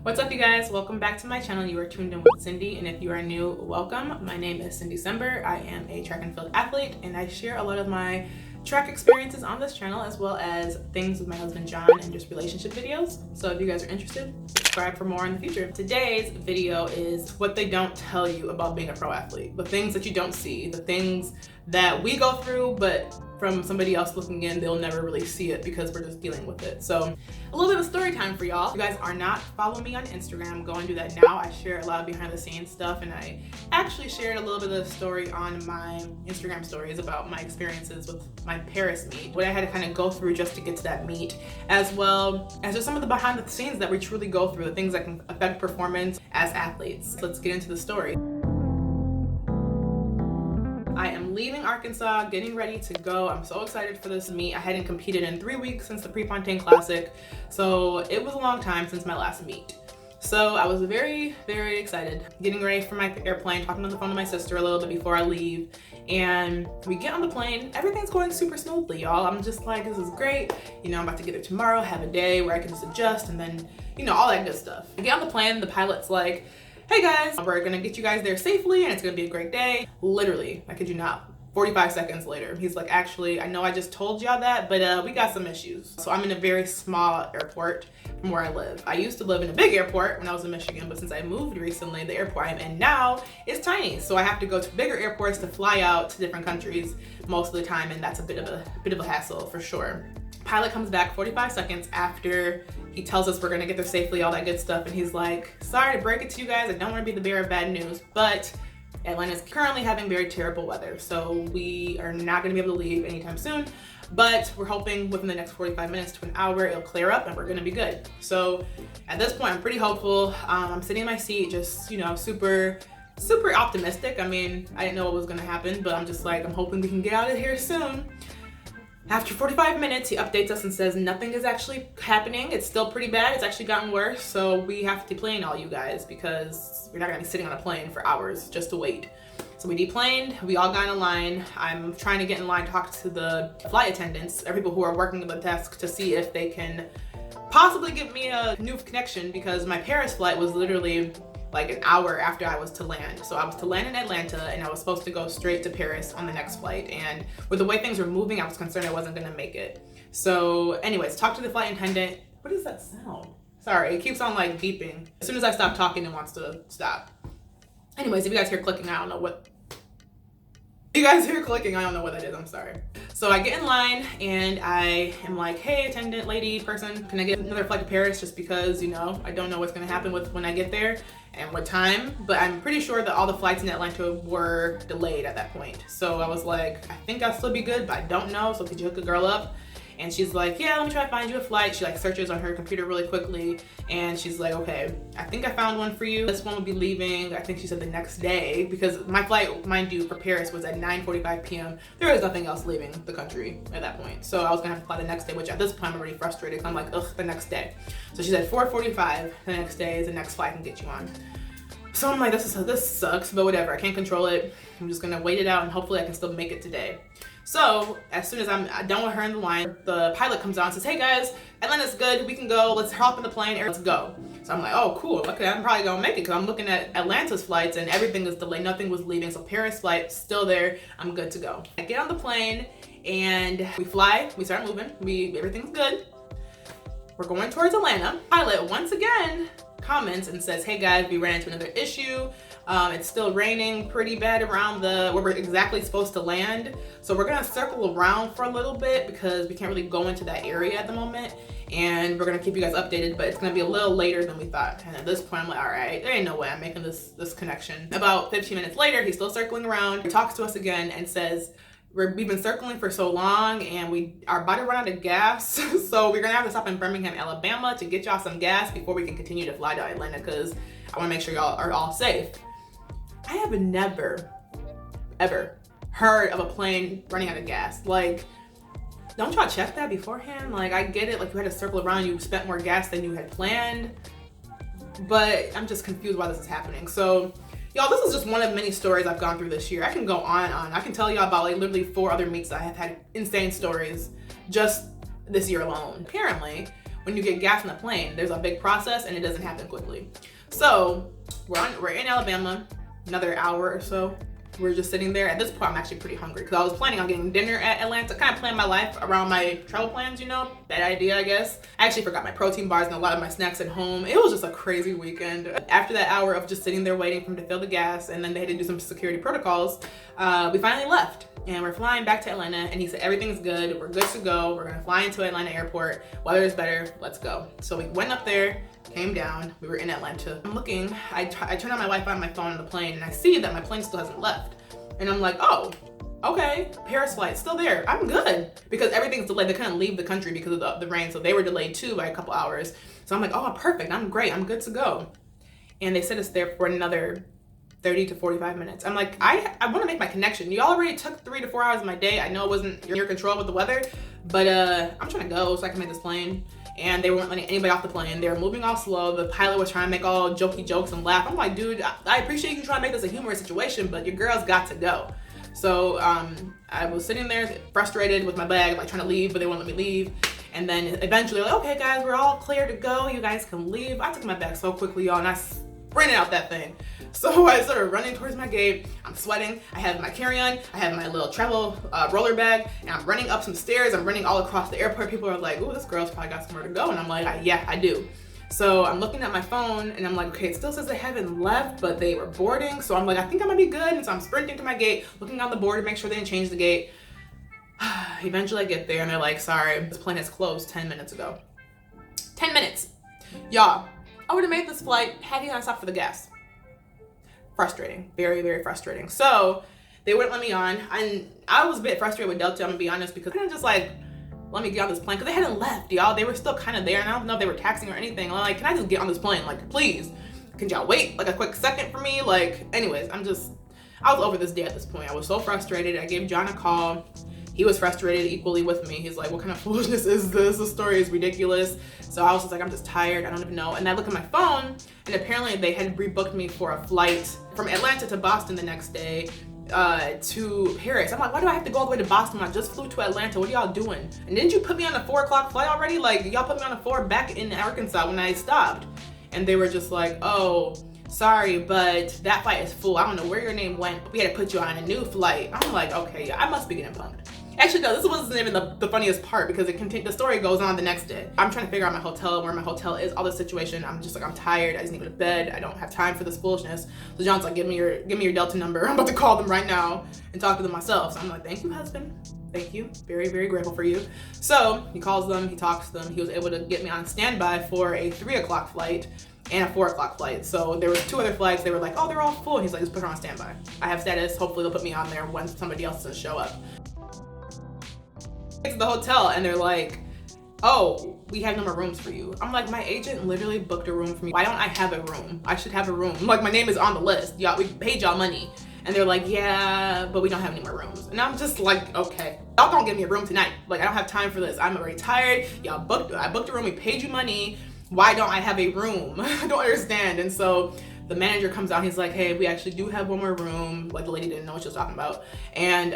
What's up, you guys? Welcome back to my channel. You are tuned in with Cindy, and if you are new, welcome. My name is Cindy Sember. I am a track and field athlete, and I share a lot of my track experiences on this channel, as well as things with my husband John and just relationship videos. So if you guys are interested, subscribe for more in the future. Today's video is what they don't tell you about being a pro athlete. The things that you don't see, the things that we go through, but from somebody else looking in, they'll never really see it because we're just dealing with it. So a little bit of story time for y'all. If you guys are not following me on Instagram, go and do that now. I share a lot of behind the scenes stuff, and I actually shared a little bit of the story on my Instagram stories about my experiences with my Paris meet, what I had to kind of go through just to get to that meet, as well as just some of the behind the scenes that we truly go through, the things that can affect performance as athletes. Let's get into the story. I am leaving Arkansas, getting ready to go. I'm so excited for this meet. I hadn't competed in 3 weeks since the Prefontaine Classic, so it was a long time since my last meet. So I was very, very excited. Getting ready for my airplane, talking on the phone to my sister a little bit before I leave, and we get on the plane. Everything's going super smoothly, y'all. I'm just like, this is great. You know, I'm about to get there tomorrow, have a day where I can just adjust, and then, you know, all that good stuff. I get on the plane, the pilot's like, hey guys, we're gonna get you guys there safely and it's gonna be a great day. Literally, I kid you not, 45 seconds later, he's like, actually, I know I just told y'all that, but we got some issues. So I'm in a very small airport from where I live. I used to live in a big airport when I was in Michigan, but since I moved recently, the airport I'm in now is tiny. So I have to go to bigger airports to fly out to different countries most of the time, and that's a bit of a hassle for sure. Pilot comes back 45 seconds after he tells us we're gonna get there safely, all that good stuff, and he's like, sorry to break it to you guys, I don't want to be the bearer of bad news, but Atlanta's currently having very terrible weather, so we are not gonna be able to leave anytime soon, but we're hoping within the next 45 minutes to an hour it'll clear up and we're gonna be good. So at this point, I'm pretty hopeful. I'm sitting in my seat, just, you know, super optimistic. I mean, I didn't know what was gonna happen, but I'm just like, I'm hoping we can get out of here soon. After 45 minutes, he updates us and says nothing is actually happening. It's still pretty bad. It's actually gotten worse. So we have to deplane all you guys because we're not gonna be sitting on a plane for hours just to wait. So we deplaned, we all got in a line. I'm trying to get in line, talk to the flight attendants, or people who are working at the desk, to see if they can possibly give me a new connection, because my Paris flight was literally like an hour after I was to land. So I was to land in Atlanta and I was supposed to go straight to Paris on the next flight. And with the way things were moving, I was concerned I wasn't gonna make it. So anyways, talk to the flight attendant. What is that sound? Sorry, it keeps on like beeping. As soon as I stop talking, it wants to stop. Anyways, if you guys hear clicking, I don't know what. You guys hear clicking, I don't know what that is, I'm sorry. So I get in line and I am like, hey, attendant lady person, can I get another flight to Paris, just because, you know, I don't know what's gonna happen with when I get there and what time, but I'm pretty sure that all the flights in Atlanta were delayed at that point. So I was like, I think I'll still be good, but I don't know, so could you hook a girl up? And she's like, yeah, let me try to find you a flight. She like searches on her computer really quickly, and she's like, okay, I think I found one for you. This one will be leaving, I think she said the next day, because my flight, mind you, for Paris was at 9:45 p.m. There was nothing else leaving the country at that point. So I was gonna have to fly the next day, which at this point I'm already frustrated, because I'm like, ugh, the next day. So she said 4:45 the next day is the next flight I can get you on. So I'm like, this sucks, but whatever, I can't control it. I'm just gonna wait it out and hopefully I can still make it today. So as soon as I'm done with her in the line, the pilot comes on and says, hey guys, Atlanta's good, we can go, let's hop in the plane, let's go. So I'm like, oh cool, okay, I'm probably gonna make it, because I'm looking at Atlanta's flights and everything is delayed, nothing was leaving, so Paris flight still there, I'm good to go. I get on the plane and we fly, we start moving, everything's good. We're going towards Atlanta. Pilot once again comments and says, hey guys, we ran into another issue. It's still raining pretty bad around where we're exactly supposed to land. So we're gonna circle around for a little bit because we can't really go into that area at the moment. And we're gonna keep you guys updated, but it's gonna be a little later than we thought. And at this point, I'm like, all right, there ain't no way I'm making this connection. About 15 minutes later, he's still circling around. He talks to us again and says, we've been circling for so long and we are about to run out of gas. So we're gonna have to stop in Birmingham, Alabama to get y'all some gas before we can continue to fly to Atlanta, because I wanna make sure y'all are all safe. I have never, ever heard of a plane running out of gas. Like, don't y'all check that beforehand? Like, I get it, like you had to circle around, you spent more gas than you had planned, but I'm just confused why this is happening. So, y'all, this is just one of many stories I've gone through this year. I can go on and on. I can tell y'all about like literally 4 other meets that I have had insane stories just this year alone. Apparently, when you get gas on the plane, there's a big process and it doesn't happen quickly. So we're in Alabama, another hour or so. We're just sitting there. At this point, I'm actually pretty hungry because I was planning on getting dinner at Atlanta, kind of plan my life around my travel plans, you know? Bad idea, I guess. I actually forgot my protein bars and a lot of my snacks at home. It was just a crazy weekend. After that hour of just sitting there waiting for him to fill the gas, and then they had to do some security protocols, we finally left. And we're flying back to Atlanta, and he said, everything's good, we're good to go. We're gonna fly into Atlanta airport. Weather is better, let's go. So we went up there, came down, we were in Atlanta. I'm looking, I turned on my Wi-Fi on my phone on the plane, and I see that my plane still hasn't left. And I'm like, oh, okay, Paris flight's still there, I'm good. Because everything's delayed, they couldn't leave the country because of the rain, so they were delayed too by a couple hours. So I'm like, oh, perfect, I'm great, I'm good to go. And they set us there for another 30 to 45 minutes. I'm like, I want to make my connection. You already took 3 to 4 hours of my day. I know it wasn't in your control with the weather, but I'm trying to go so I can make this plane. And they weren't letting anybody off the plane. They were moving all slow. The pilot was trying to make all jokey jokes and laugh. I'm like, dude, I appreciate you trying to make this a humorous situation, but your girl's got to go. So I was sitting there frustrated with my bag, like trying to leave, but they wouldn't let me leave. And then eventually, like, okay, guys, we're all clear to go. You guys can leave. I took my bag so quickly, y'all, and I sprinted out that thing. So I started running towards my gate. I'm sweating. I have my carry-on. I have my little travel roller bag, and I'm running up some stairs. I'm running all across the airport. People are like, "Ooh, this girl's probably got somewhere to go." And I'm like, "Yeah, I do." So I'm looking at my phone, and I'm like, okay, it still says they haven't left, but they were boarding. So I'm like, I think I might be good. And so I'm sprinting to my gate, looking on the board to make sure they didn't change the gate. Eventually I get there, and they're like, sorry, this plane has closed 10 minutes ago. 10 minutes. Y'all, I would have made this flight had he not stopped for the gas. Frustrating, very, very frustrating. So they wouldn't let me on. I was a bit frustrated with Delta, I'm gonna be honest, because they didn't just like let me get on this plane, because they hadn't left, y'all. They were still kind of there, and I don't know if they were taxing or anything. I'm like, can I just get on this plane? Like, please, can y'all wait like a quick second for me? Like, anyways, I was over this day at this point. I was so frustrated. I gave John a call. He was frustrated equally with me. He's like, what kind of foolishness is this? The story is ridiculous. So I was just like, I'm just tired. I don't even know. And I look at my phone, and apparently they had rebooked me for a flight from Atlanta to Boston the next day to Paris. I'm like, why do I have to go all the way to Boston? I just flew to Atlanta. What are y'all doing? And didn't you put me on a 4 o'clock flight already? Like, y'all put me on a 4 back in Arkansas when I stopped. And they were just like, oh, sorry, but that flight is full. I don't know where your name went. We had to put you on a new flight. I'm like, okay, yeah, I must be getting punked. Actually, no, this wasn't even the funniest part, because the story goes on the next day. I'm trying to figure out my hotel, where my hotel is, all this situation. I'm just like, I'm tired. I just need to go to bed. I don't have time for this foolishness. So John's like, give me your Delta number. I'm about to call them right now and talk to them myself. So I'm like, thank you, husband. Thank you. Very, very grateful for you. So he calls them, he talks to them. He was able to get me on standby for a 3 o'clock flight and a 4 o'clock flight. So there was 2 other flights. They were like, oh, they're all full. He's like, just put her on standby. I have status. Hopefully they'll put me on there when somebody else doesn't show up. To the hotel, and they're like, oh, we have no more rooms for you. I'm like, my agent literally booked a room for me. Why don't I have a room? I should have a room. Like, my name is on the list. Y'all, we paid y'all money. And they're like, yeah, but we don't have any more rooms. And I'm just like, okay, y'all don't give me a room tonight. Like, I don't have time for this. I'm already tired. I booked a room. We paid you money. Why don't I have a room? I don't understand. And so the manager comes out. He's like, hey, we actually do have one more room. Like, the lady didn't know what she was talking about. And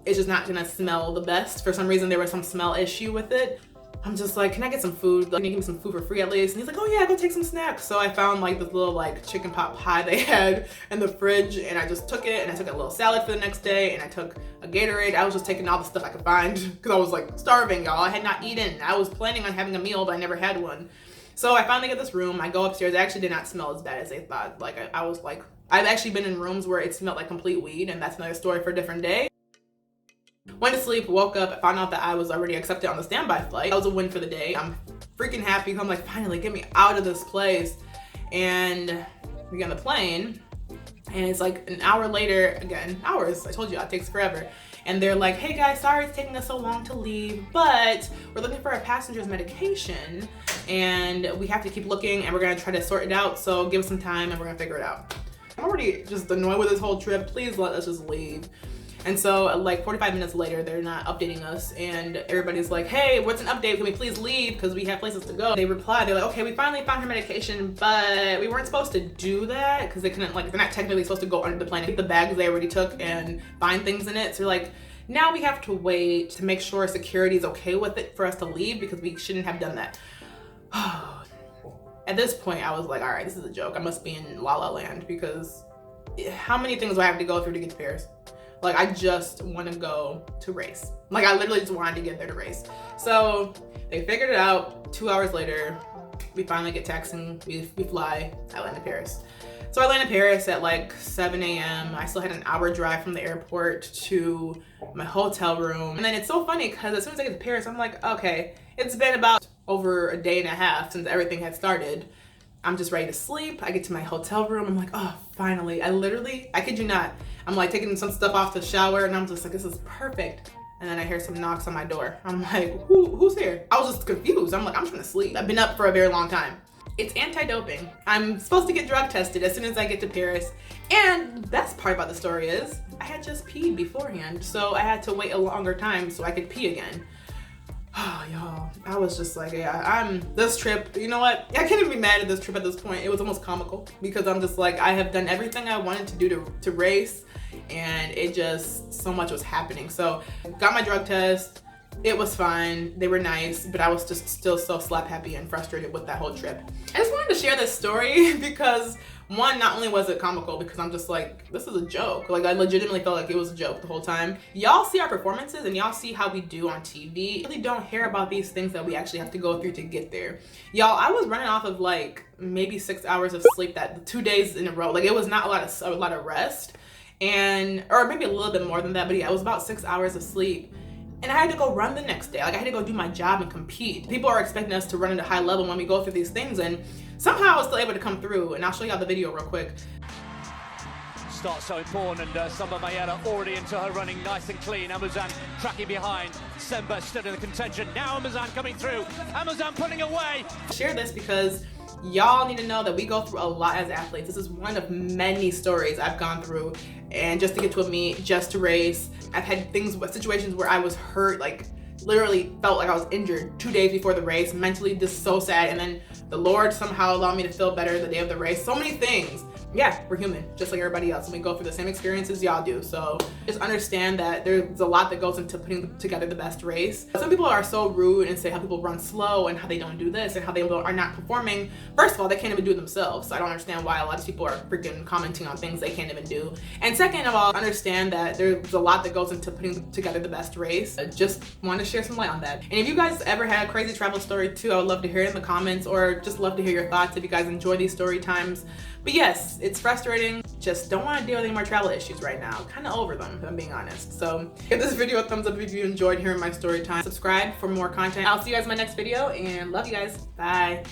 it's just not gonna smell the best. For some reason, there was some smell issue with it. I'm just like, can I get some food? Like, can you give me some food for free at least? And he's like, oh yeah, go take some snacks. So I found like this little like chicken pot pie they had in the fridge, and I just took it, and I took a little salad for the next day, and I took a Gatorade. I was just taking all the stuff I could find because I was like starving, y'all. I had not eaten. I was planning on having a meal, but I never had one. So I finally get this room. I go upstairs. It actually did not smell as bad as they thought. Like, I was like, I've actually been in rooms where it smelled like complete weed, and that's another story for a different day. Went to sleep, woke up, found out that I was already accepted on the standby flight. That was a win for the day. I'm freaking happy. I'm like, finally, get me out of this place. And we get on the plane, and it's like an hour later, again, hours. I told you, it takes forever. And they're like, hey guys, sorry it's taking us so long to leave, but we're looking for a passenger's medication, and we have to keep looking, and we're gonna try to sort it out. So give us some time, and we're gonna figure it out. I'm already just annoyed with this whole trip. Please let us just leave. And so like 45 minutes later, they're not updating us, and everybody's like, hey, what's an update? Can we please leave? Because we have places to go. They reply, they're like, okay, we finally found her medication, but we weren't supposed to do that because they couldn't, like, they're not technically supposed to go under the plane and get the bags they already took and find things in it. So like, now we have to wait to make sure security is okay with it for us to leave, because we shouldn't have done that. At this point, I was like, all right, this is a joke. I must be in La La Land, because how many things do I have to go through to get to Paris? Like, I just want to go to race. Like, I literally just wanted to get there to race. So they figured it out. 2 hours later, we finally get taxiing. We fly. I land in Paris. So I land in Paris at like 7 a.m. I still had an hour drive from the airport to my hotel room. And then it's so funny because as soon as I get to Paris, I'm like, okay, it's been about over a day and a half since everything had started. I'm just ready to sleep. I get to my hotel room. I'm like, oh, finally. I kid you not, I'm like taking some stuff off the shower and I'm just like, this is perfect. And then I hear some knocks on my door. I'm like, who's here? I was just confused. I'm like, I'm trying to sleep. I've been up for a very long time. It's anti-doping. I'm supposed to get drug tested as soon as I get to Paris. And the best part about the story is I had just peed beforehand. So I had to wait a longer time so I could pee again. Oh, y'all, I was just like, yeah, this trip, you know what? I can't even be mad at this trip at this point. It was almost comical because I'm just like, I have done everything I wanted to do to race, and it just, so much was happening. So got my drug test. It was fine. They were nice, but I was just still so slap happy and frustrated with that whole trip. I just wanted to share this story because one, not only was it comical because I'm just like, this is a joke. Like, I legitimately felt like it was a joke the whole time. Y'all see our performances and y'all see how we do on TV. You really don't hear about these things that we actually have to go through to get there. Y'all, I was running off of like maybe 6 hours of sleep that 2 days in a row. Like, it was not a lot of rest, and or maybe a little bit more than that, but yeah, it was about 6 hours of sleep. And I had to go run the next day. Like, I had to go do my job and compete. People are expecting us to run at a high level when we go through these things, and somehow I was still able to come through. And I'll show y'all the video real quick. Start so important, and Sember already into her running nice and clean. Amazon tracking behind. Sember stood in the contention. Now Amazon coming through. Amazon pulling away. Share this because y'all need to know that we go through a lot as athletes. This is one of many stories I've gone through, and just to get to a meet, just to race. I've had situations where I was hurt, like literally felt like I was injured 2 days before the race, mentally just so sad, and then the Lord somehow allowed me to feel better the day of the race. So many things. Yeah, we're human, just like everybody else, and we go through the same experiences y'all do. So just understand that there's a lot that goes into putting together the best race. Some people are so rude and say how people run slow and how they don't do this and how they are not performing. First of all, they can't even do it themselves. So I don't understand why a lot of people are freaking commenting on things they can't even do. And second of all, understand that there's a lot that goes into putting together the best race. I just want to share some light on that. And if you guys ever had a crazy travel story too, I would love to hear it in the comments, or just love to hear your thoughts if you guys enjoy these story times. But yes, it's frustrating. Just don't want to deal with any more travel issues right now. Kind of over them, if I'm being honest. So give this video a thumbs up if you enjoyed hearing my story time. Subscribe for more content. I'll see you guys in my next video, and love you guys. Bye.